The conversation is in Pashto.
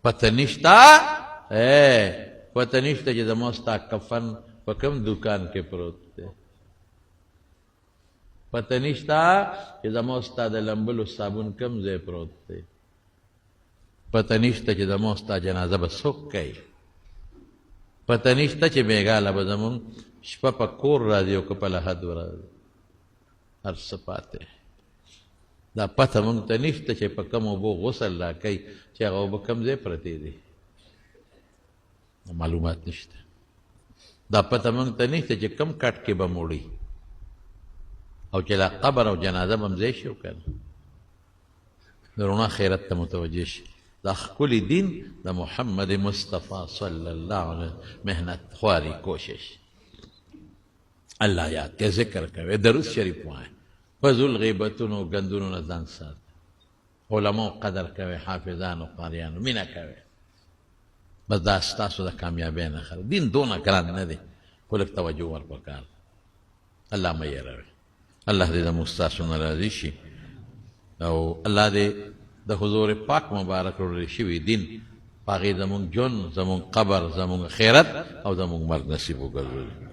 پته نشته پته نشته چې زما ستا کفن په کوم دکان کې پروت دی پته نشته چې زما ستا د لمبلو صابون کوم ځای پروت دی پته نشته چې زما ستا جنازه به څوک کوي پته نشته چې بیګاله به زمونږ شپه په کور راځي او که په لحد ورځي هر څه پاتې دا پته مونږ ته نشته چې په کوم اوبو غسل را کوي چې هغه اوبه کوم ځای پرتې دي معلومات نشته دا پته مونږ ته نشته چې کوم کټ کې به موړي او چې لا قبر او جنازه به هم ځای شي او که نه د رڼا خیرت ته متوجه شي دا ښکلی دین د محمد مصطفی صلی الله علیه محنت خواري کوشش الله یاد کې ذکر کوي درود شریف وایي فضل غیبتونو ګندونو نه ځان سات علماو قدر کوي حافظانو قاریانو مینه کوي بس دا ستاسو د کامیابۍ نښه ده دین دونه ګران نه دی خو لږ توجه ور پکار الله مه یېروي الله دې زموږ ستاسو نه راضي شي او الله دې د حضور پاک مبارک وړل شوي دین په هغې زموږ ژوند زموږ قبر زموږ خیرت او زموږ مرګ نصیب وګرځوي